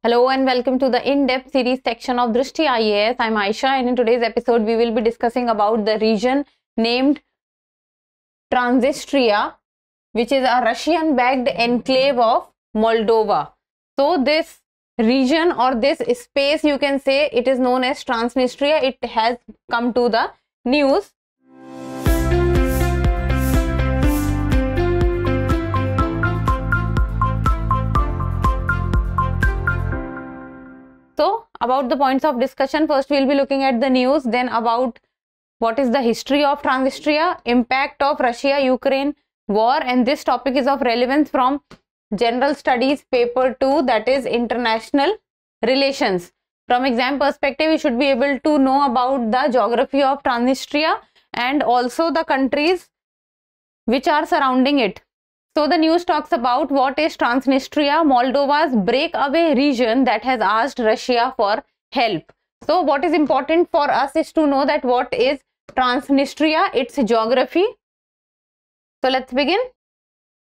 Hello and welcome to the in-depth series section of Drishti IAS. I'm Aisha, and in today's episode we will be discussing about the region named Transnistria, which is a Russian-backed enclave of Moldova. So this region or this space, you can say, it is known as Transnistria. It has come to the news. So about the points of discussion, first we'll be looking at the news, then about what is the history of Transnistria, impact of Russia-Ukraine war, and this topic is of relevance from General Studies paper 2, that is International Relations. From exam perspective, you should be able to know about the geography of Transnistria and also the countries which are surrounding it. So the news talks about what is Transnistria, Moldova's breakaway region that has asked Russia for help. So what is important for us is to know that what is Transnistria, its geography. So let's begin.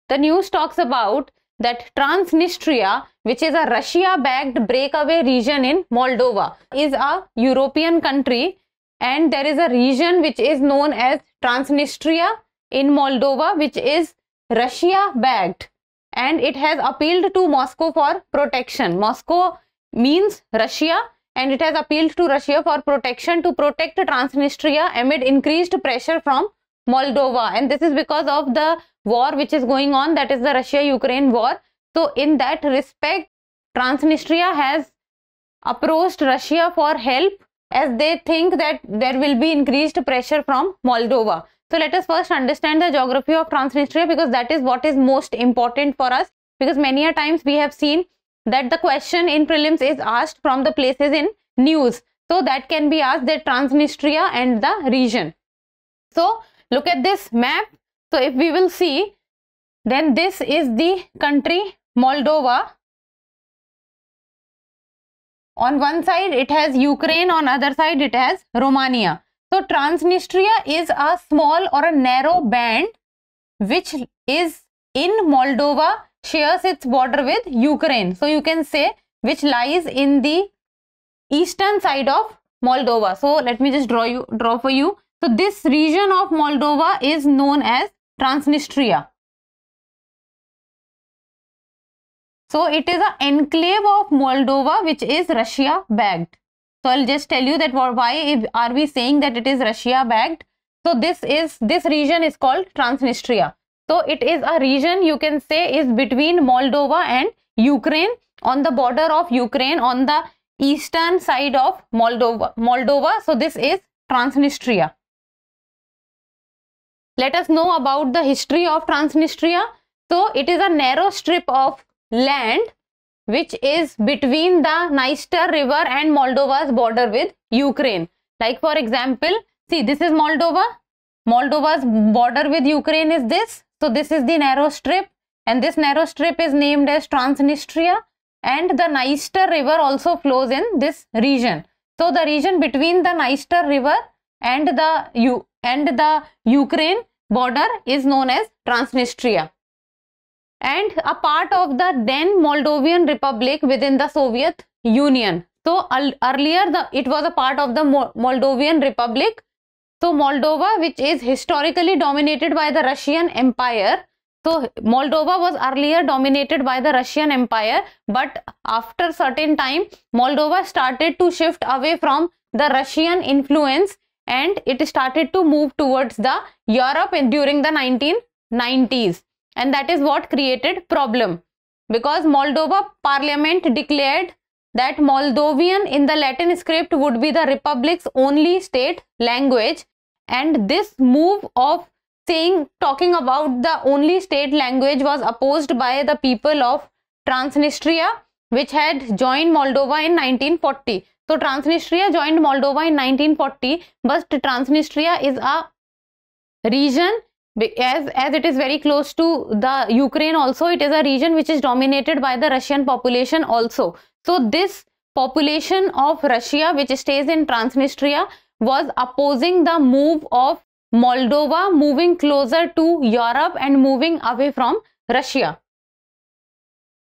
The news talks about that Transnistria, which is a Russia-backed breakaway region in Moldova, is a European country, and there is a region which is known as Transnistria in Moldova, which is Russia-backed, and it has appealed to Moscow for protection. Moscow means Russia, and it has appealed to Russia for protection to protect Transnistria amid increased pressure from Moldova, and this is because of the war which is going on, that is the Russia-Ukraine war. So in that respect, Transnistria has approached Russia for help as they think that there will be increased pressure from Moldova. So let us first understand the geography of Transnistria, because that is what is most important for us, because many a times we have seen that the question in prelims is asked from the places in news. So that can be asked, that Transnistria and the region. So look at this map. So if we will see, then this is the country Moldova. On one side it has Ukraine, on other side it has Romania. So Transnistria is a small or a narrow band which is in Moldova, shares its border with Ukraine. So you can say which lies in the eastern side of Moldova. So let me just draw for you. So this region of Moldova is known as Transnistria. So it is an enclave of Moldova which is Russia-backed. So I'll just tell you that why are we saying that it is Russia-backed. So this region is called Transnistria. So it is a region, you can say, is between Moldova and Ukraine, on the border of Ukraine, on the eastern side of Moldova. So this is Transnistria. Let us know about the history of Transnistria. So it is a narrow strip of land which is between the Dniester River and Moldova's border with Ukraine. Like for example, see, this is Moldova. Moldova's border with Ukraine is this. So this is the narrow strip, and this narrow strip is named as Transnistria, and the Dniester River also flows in this region. So the region between the Dniester River and the Ukraine border is known as Transnistria, and a part of the then Moldovan Republic within the Soviet Union. So earlier it was a part of the Moldovan Republic. So Moldova, which is historically dominated by the Russian Empire. So Moldova was earlier dominated by the Russian Empire, but after certain time Moldova started to shift away from the Russian influence, and it started to move towards the Europe during the 1990s. And that is what created problem, because Moldova parliament declared that Moldovan in the Latin script would be the republic's only state language, and this move of talking about the only state language was opposed by the people of Transnistria, which had joined Moldova in 1940. So Transnistria joined Moldova in 1940, but Transnistria is a region, as it is very close to the Ukraine also, it is a region which is dominated by the Russian population also. So this population of Russia which stays in Transnistria was opposing the move of Moldova moving closer to Europe and moving away from Russia.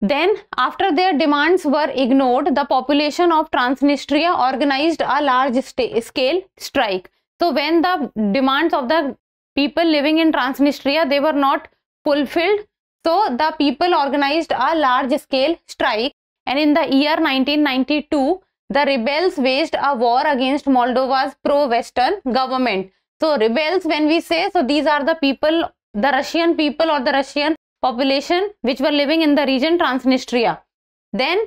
Then after their demands were ignored, the population of Transnistria organized a large scale strike. So when the demands of the people living in Transnistria, they were not fulfilled, so the people organized a large scale strike, and in the year 1992 the rebels waged a war against Moldova's pro-Western government. So rebels, when we say, so these are the people, the Russian people or the Russian population which were living in the region Transnistria. Then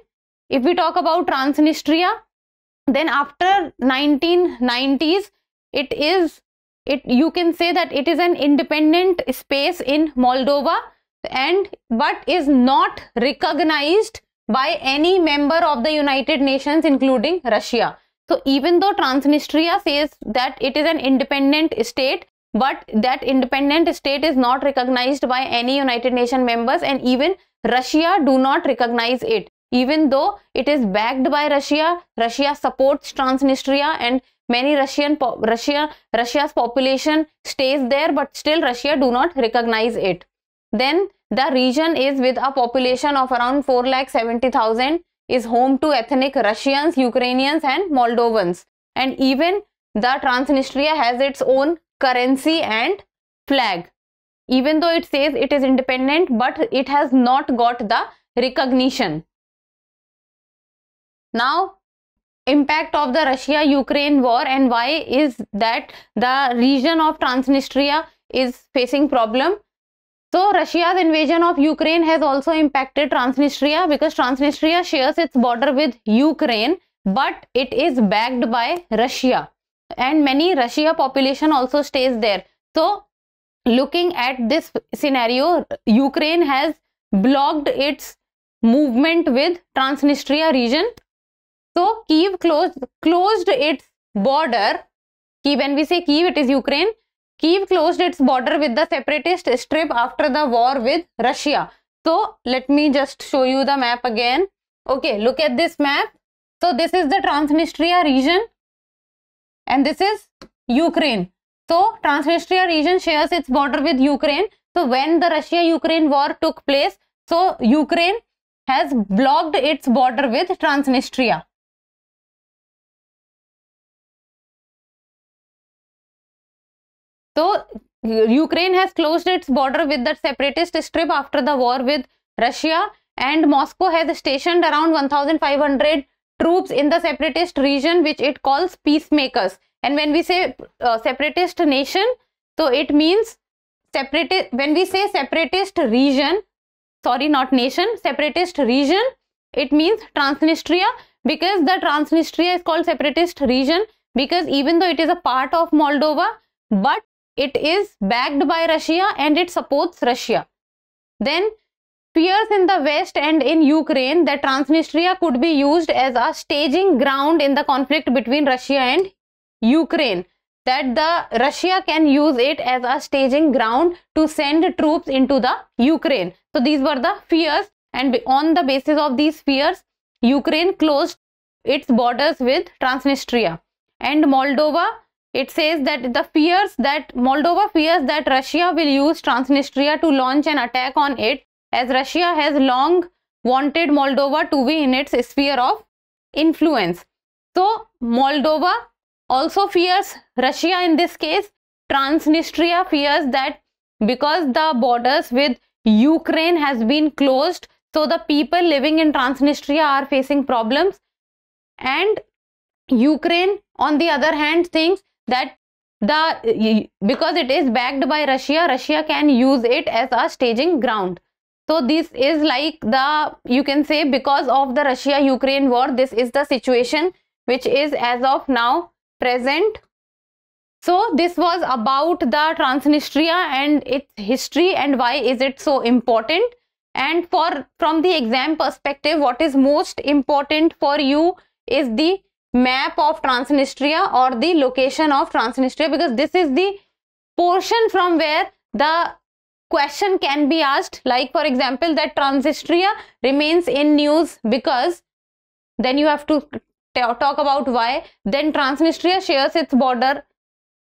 if we talk about Transnistria, then after 1990s, you can say that it is an independent space in Moldova, but is not recognized by any member of the United Nations, including Russia. So even though Transnistria says that it is an independent state, but that independent state is not recognized by any United Nations members, and even Russia do not recognize it. Even though it is backed by Russia, Russia supports Transnistria, and many Russia's population stays there, but still Russia do not recognize it. Then the region is with a population of around 4,70,000, is home to ethnic Russians, Ukrainians and Moldovans. And even the Transnistria has its own currency and flag. Even though it says it is independent, but it has not got the recognition. Now, impact of the Russia-Ukraine war, and why is that the region of Transnistria is facing problem. So Russia's invasion of Ukraine has also impacted Transnistria, because Transnistria shares its border with Ukraine, but it is backed by Russia, and many Russia population also stays there. So looking at this scenario, Ukraine has blocked its movement with Transnistria region. So Kyiv closed its border. When we say Kyiv, it is Ukraine. Kyiv closed its border with the separatist strip after the war with Russia. So let me just show you the map again. Okay, look at this map. So this is the Transnistria region, and this is Ukraine. So Transnistria region shares its border with Ukraine. So when the Russia-Ukraine war took place, so Ukraine has blocked its border with Transnistria. So Ukraine has closed its border with the separatist strip after the war with Russia, and Moscow has stationed around 1,500 troops in the separatist region, which it calls peacemakers. And when we say separatist nation, so it means separatist. When we say separatist region, sorry, not nation, separatist region, it means Transnistria, because the Transnistria is called separatist region because even though it is a part of Moldova, but it is backed by Russia and it supports Russia. Then fears in the West and in Ukraine that Transnistria could be used as a staging ground in the conflict between Russia and Ukraine, that the Russia can use it as a staging ground to send troops into the Ukraine. So these were the fears, and on the basis of these fears, Ukraine closed its borders with Transnistria. And Moldova, it says that Moldova fears that Russia will use Transnistria to launch an attack on it, as Russia has long wanted Moldova to be in its sphere of influence. So Moldova also fears Russia in this case. Transnistria fears that because the borders with Ukraine has been closed, so the people living in Transnistria are facing problems, and Ukraine on the other hand thinks that because it is backed by Russia, Russia can use it as a staging ground. So this is like you can say, because of the Russia-Ukraine war, this is the situation which is as of now present. So this was about the Transnistria and its history and why is it so important. And from the exam perspective, what is most important for you is the map of Transnistria or the location of Transnistria, because this is the portion from where the question can be asked, like for example that Transnistria remains in news because, then you have to talk about why. Then Transnistria shares its border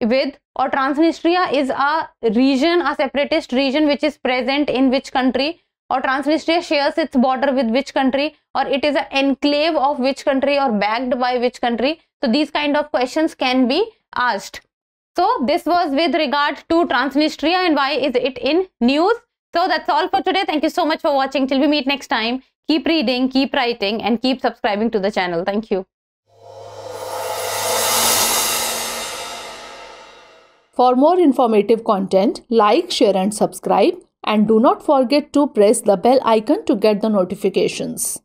with, or Transnistria is a region, a separatist region which is present in which country? or Transnistria shares its border with which country, or it is an enclave of which country, or backed by which country. So these kind of questions can be asked. So this was with regard to Transnistria and why is it in news. So that's all for today. Thank you so much for watching. Till we meet next time, keep reading, keep writing, and keep subscribing to the channel. Thank you. For more informative content, like, share and subscribe, and do not forget to press the bell icon to get the notifications.